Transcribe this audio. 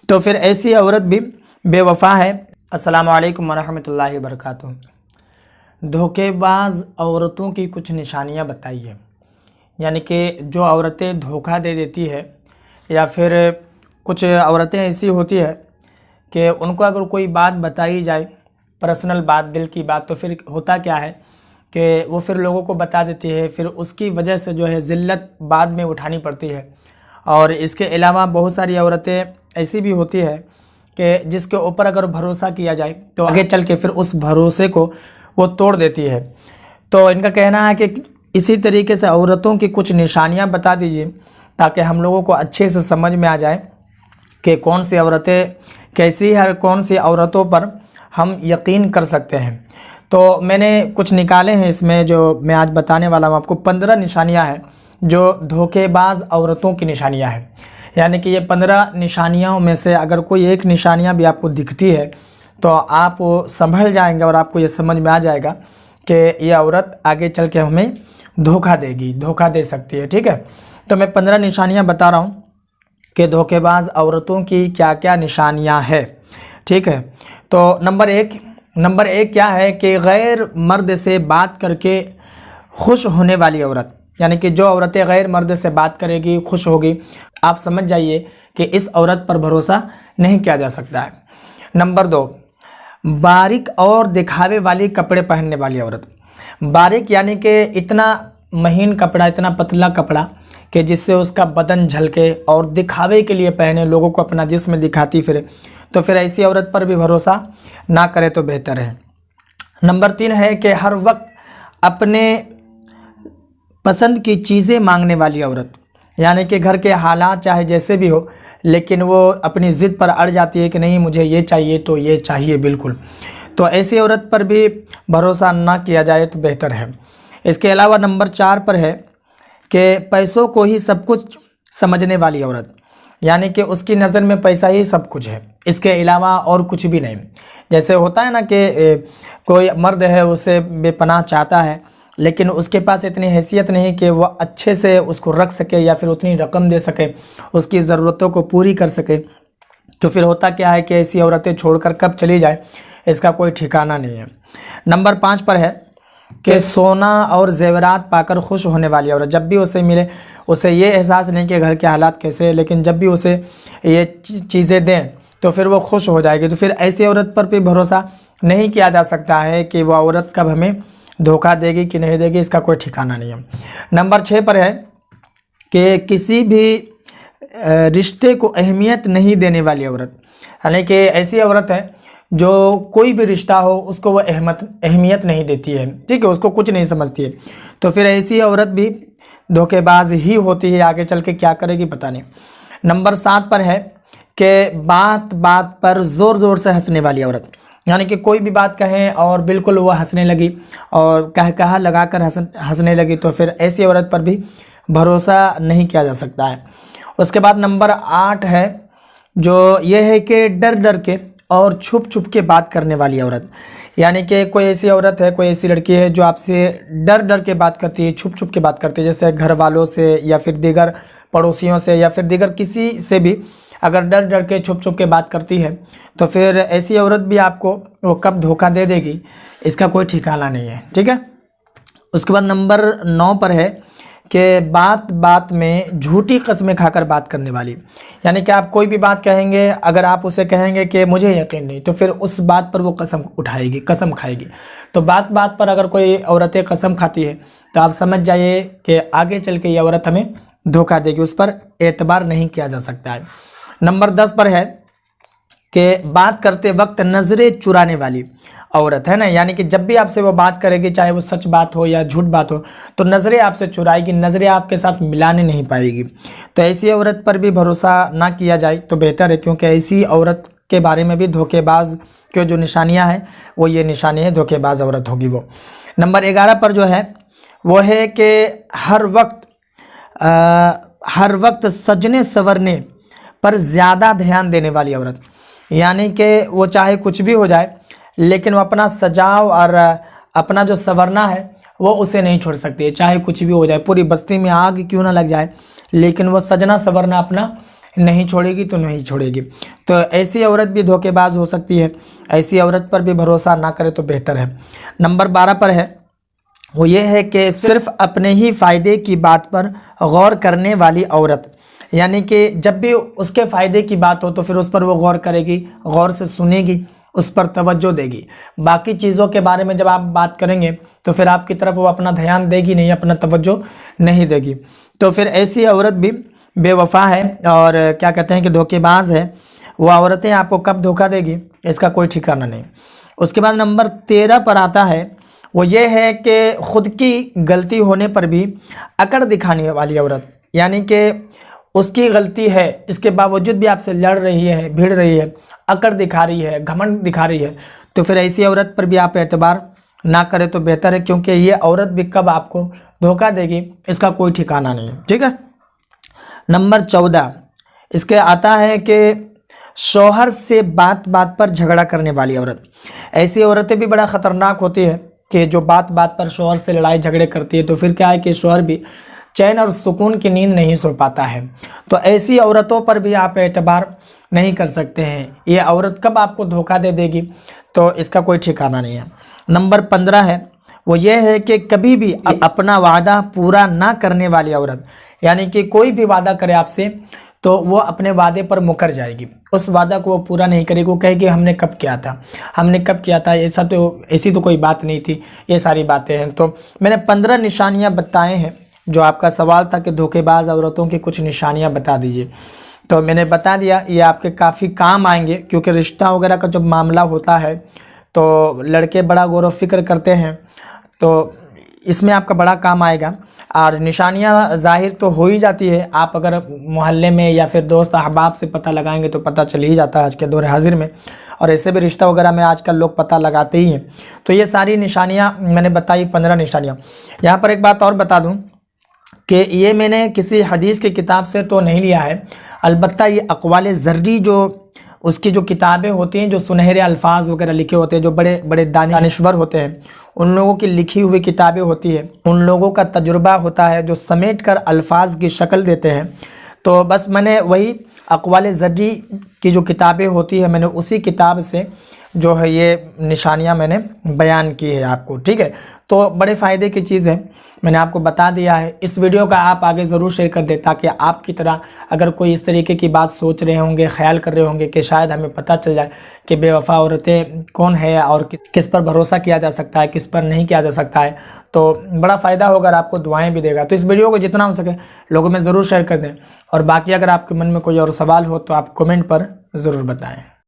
तो फिर ऐसी औरत भी बेवफा है। अस्सलामु अलैकुम वरहमतुल्लाहि वबरकातुहू। धोखेबाज औरतों की कुछ निशानियां बताइए, यानी कि जो औरतें धोखा दे देती है, या फिर कुछ औरतें ऐसी होती है कि उनको अगर कोई बात बताई जाए, पर्सनल बात, दिल की बात, तो फिर होता क्या है कि वो फिर लोगों को बता देती है, फिर उसकी वजह से जो है ज़िल्लत बाद में उठानी पड़ती है। और इसके अलावा बहुत सारी औरतें ऐसी भी होती है कि जिसके ऊपर अगर भरोसा किया जाए तो आगे चल के फिर उस भरोसे को वो तोड़ देती है। तो इनका कहना है कि इसी तरीके से औरतों की कुछ निशानियां बता दीजिए, ताकि हम लोगों को अच्छे से समझ में आ जाए कि कौन सी औरतें कैसी है, कौन सी औरतों पर हम यकीन कर सकते हैं। तो मैंने कुछ निकाले हैं इसमें, जो मैं आज बताने वाला हूँ आपको। 15 निशानियाँ हैं जो धोखेबाज औरतों की निशानियाँ हैं। यानी कि ये 15 निशानियों में से अगर कोई एक निशानियाँ भी आपको दिखती है तो आप संभल जाएंगे और आपको ये समझ में आ जाएगा कि ये औरत आगे चल के हमें धोखा देगी, धोखा दे सकती है। ठीक है, तो मैं 15 निशानियाँ बता रहा हूँ कि धोखेबाज औरतों की क्या क्या निशानियाँ हैं। ठीक है, तो नंबर एक क्या है कि गैर मर्द से बात करके खुश होने वाली औरत। यानी कि जो औरतें गैर मर्द से बात करेगी, खुश होगी, आप समझ जाइए कि इस औरत पर भरोसा नहीं किया जा सकता है। नंबर 2, बारीक और दिखावे वाली कपड़े पहनने वाली औरत। बारीक यानी कि इतना महीन कपड़ा, इतना पतला कपड़ा कि जिससे उसका बदन झलके, और दिखावे के लिए पहने, लोगों को अपना जिस्म दिखाती फिरे, तो फिर ऐसी औरत पर भी भरोसा ना करे तो बेहतर है। नंबर 3 है कि हर वक्त अपने पसंद की चीज़ें मांगने वाली औरत। यानी कि घर के हालात चाहे जैसे भी हो, लेकिन वो अपनी ज़िद पर अड़ जाती है कि नहीं मुझे ये चाहिए तो ये चाहिए बिल्कुल। तो ऐसी औरत पर भी भरोसा ना किया जाए तो बेहतर है। इसके अलावा नंबर 4 पर है कि पैसों को ही सब कुछ समझने वाली औरत। यानी कि उसकी नज़र में पैसा ही सब कुछ है, इसके अलावा और कुछ भी नहीं। जैसे होता है ना कि कोई मर्द है, उसे बेपनाह चाहता है, लेकिन उसके पास इतनी हैसियत नहीं कि वह अच्छे से उसको रख सके या फिर उतनी रकम दे सके, उसकी ज़रूरतों को पूरी कर सके। तो फिर होता क्या है कि ऐसी औरतें छोड़कर कब चली जाए इसका कोई ठिकाना नहीं है। नंबर 5 पर है कि सोना और जेवरात पाकर खुश होने वाली औरत। जब भी उसे मिले उसे ये एहसास नहीं कि घर के हालात कैसे हैं, लेकिन जब भी उसे ये चीज़ें दें तो फिर वो खुश हो जाएगी। तो फिर ऐसी औरत पर भी भरोसा नहीं किया जा सकता है कि वो औरत कब हमें धोखा देगी कि नहीं देगी, इसका कोई ठिकाना नहीं है। नंबर 6 पर है कि किसी भी रिश्ते को अहमियत नहीं देने वाली औरत। यानी कि ऐसी औरत है जो कोई भी रिश्ता हो उसको वो अहमियत नहीं देती है, ठीक है, उसको कुछ नहीं समझती है। तो फिर ऐसी औरत भी धोखेबाज ही होती है, आगे चल के क्या करेगी पता नहीं। नंबर 7 पर है कि बात बात पर ज़ोर ज़ोर से हंसने वाली औरत। यानी कि कोई भी बात कहें और बिल्कुल वो हंसने लगी और कहा लगा कर हंसने लगी, तो फिर ऐसी औरत पर भी भरोसा नहीं किया जा सकता है। उसके बाद नंबर 8 है जो ये है कि डर डर के और छुप छुप के बात करने वाली औरत। यानी कि कोई ऐसी औरत है, कोई ऐसी लड़की है जो आपसे डर डर के बात करती है, छुप छुप के बात करती है, जैसे घर वालों से या फिर दीगर पड़ोसियों से या फिर दीगर किसी से भी अगर डर डर के छुप छुप के बात करती है तो फिर ऐसी औरत भी आपको वो कब धोखा दे देगी इसका कोई ठिकाना नहीं है। ठीक है, उसके बाद नंबर 9 पर है कि बात बात में झूठी कस्में खाकर बात करने वाली। यानी कि आप कोई भी बात कहेंगे, अगर आप उसे कहेंगे कि मुझे यकीन नहीं, तो फिर उस बात पर वो कसम उठाएगी, कसम खाएगी। तो बात बात पर अगर कोई औरतें कसम खाती है तो आप समझ जाइए कि आगे चल के ये औरत हमें धोखा देगी, उस पर एतबार नहीं किया जा सकता है। नंबर 10 पर है कि बात करते वक्त नज़रें चुराने वाली औरत है ना। यानी कि जब भी आपसे वो बात करेगी, चाहे वो सच बात हो या झूठ बात हो, तो नज़रें आपसे चुराएगी, नज़रें आपके साथ मिलाने नहीं पाएगी। तो ऐसी औरत पर भी भरोसा ना किया जाए तो बेहतर है, क्योंकि ऐसी औरत के बारे में भी धोखेबाज की जो निशानियां हैं वो ये निशानी है, धोखेबाज औरत होगी वो। नंबर 11 पर जो है वो है कि हर वक्त सजने संवरने पर ज़्यादा ध्यान देने वाली औरत। यानी कि वो चाहे कुछ भी हो जाए, लेकिन वो अपना सजाव और अपना जो संवरना है वो उसे नहीं छोड़ सकती है। चाहे कुछ भी हो जाए, पूरी बस्ती में आग क्यों ना लग जाए, लेकिन वो सजना संवरना अपना नहीं छोड़ेगी तो नहीं छोड़ेगी। तो ऐसी औरत भी धोखेबाज हो सकती है, ऐसी औरत पर भी भरोसा ना करे तो बेहतर है। नंबर 12 पर है, वो ये है कि सिर्फ अपने ही फ़ायदे की बात पर गौर करने वाली औरत। यानी कि जब भी उसके फ़ायदे की बात हो तो फिर उस पर वो गौर करेगी, गौर से सुनेगी, उस पर तवज्जो देगी। बाकी चीज़ों के बारे में जब आप बात करेंगे तो फिर आपकी तरफ वो अपना ध्यान देगी नहीं, अपना तवज्जो नहीं देगी। तो फिर ऐसी औरत भी बेवफा है और क्या कहते हैं कि धोखेबाज है। वो औरतें आपको कब धोखा देगी इसका कोई ठिकाना नहीं। उसके बाद नंबर 13 पर आता है, वो ये है कि ख़ुद की गलती होने पर भी अकड़ दिखाने वाली औरत। यानी कि उसकी गलती है, इसके बावजूद भी आपसे लड़ रही है, भिड़ रही है, अकड़ दिखा रही है, घमंड दिखा रही है, तो फिर ऐसी औरत पर भी आप एतबार ना करें तो बेहतर है, क्योंकि ये औरत भी कब आपको धोखा देगी इसका कोई ठिकाना नहीं है। ठीक है। नंबर 14 इसके आता है कि शौहर से बात बात पर झगड़ा करने वाली औरत। ऐसी औरतें भी बड़ा ख़तरनाक होती है कि जो बात बात पर शौहर से लड़ाई झगड़े करती है, तो फिर क्या है कि शौहर भी चैन और सुकून की नींद नहीं सो पाता है। तो ऐसी औरतों पर भी आप एतबार नहीं कर सकते हैं। ये औरत कब आपको धोखा दे देगी तो इसका कोई ठिकाना नहीं है। नंबर 15 है, वो ये है कि कभी भी अपना वादा पूरा ना करने वाली औरत। यानी कि कोई भी वादा करे आपसे तो वो अपने वादे पर मुकर जाएगी, उस वादा को वो पूरा नहीं करेगी। वो कहेगी हमने कब किया था, हमने कब किया था, ऐसी तो कोई बात नहीं थी, ये सारी बातें हैं। तो मैंने 15 निशानियाँ बताए हैं। जो आपका सवाल था कि धोखेबाज औरतों की कुछ निशानियाँ बता दीजिए, तो मैंने बता दिया। ये आपके काफ़ी काम आएंगे, क्योंकि रिश्ता वगैरह का जब मामला होता है तो लड़के बड़ा गौर व फिक्र करते हैं, तो इसमें आपका बड़ा काम आएगा। और निशानियां ज़ाहिर तो हो ही जाती है, आप अगर मोहल्ले में या फिर दोस्त अहबाब से पता लगाएंगे तो पता चल ही जाता है आज के दौर हाजिर में। और ऐसे भी रिश्ता वगैरह में आजकल लोग पता लगाते ही हैं। तो ये सारी निशानियां मैंने बताई, 15 निशानियां। यहाँ पर एक बात और बता दूँ कि ये मैंने किसी हदीस की किताब से तो नहीं लिया है, अलबत्ता ये अक़वाल ज़र्री जो उसकी जो किताबें होती हैं, जो सुनहरे अल्फाज वगैरह लिखे होते हैं, जो बड़े बड़े दानिश्वर होते हैं, उन लोगों की लिखी हुई किताबें होती है, उन लोगों का तजुर्बा होता है जो समेट कर अल्फाज की शक्ल देते हैं। तो बस मैंने वही अक़वाल ज़र्री की जो किताबें होती है, मैंने उसी किताब से जो है ये निशानियां मैंने बयान की है आपको। ठीक है। तो बड़े फ़ायदे की चीज़ है, मैंने आपको बता दिया है। इस वीडियो का आप आगे ज़रूर शेयर कर दें, ताकि आपकी तरह अगर कोई इस तरीके की बात सोच रहे होंगे, ख्याल कर रहे होंगे कि शायद हमें पता चल जाए कि बेवफा औरतें कौन है और किस पर भरोसा किया जा सकता है, किस पर नहीं किया जा सकता है, तो बड़ा फ़ायदा होगा और आपको दुआएं भी देगा। तो इस वीडियो को जितना हो सके लोगों में ज़रूर शेयर कर दें। और बाकी अगर आपके मन में कोई और सवाल हो तो आप कमेंट पर ज़रूर बताएँ।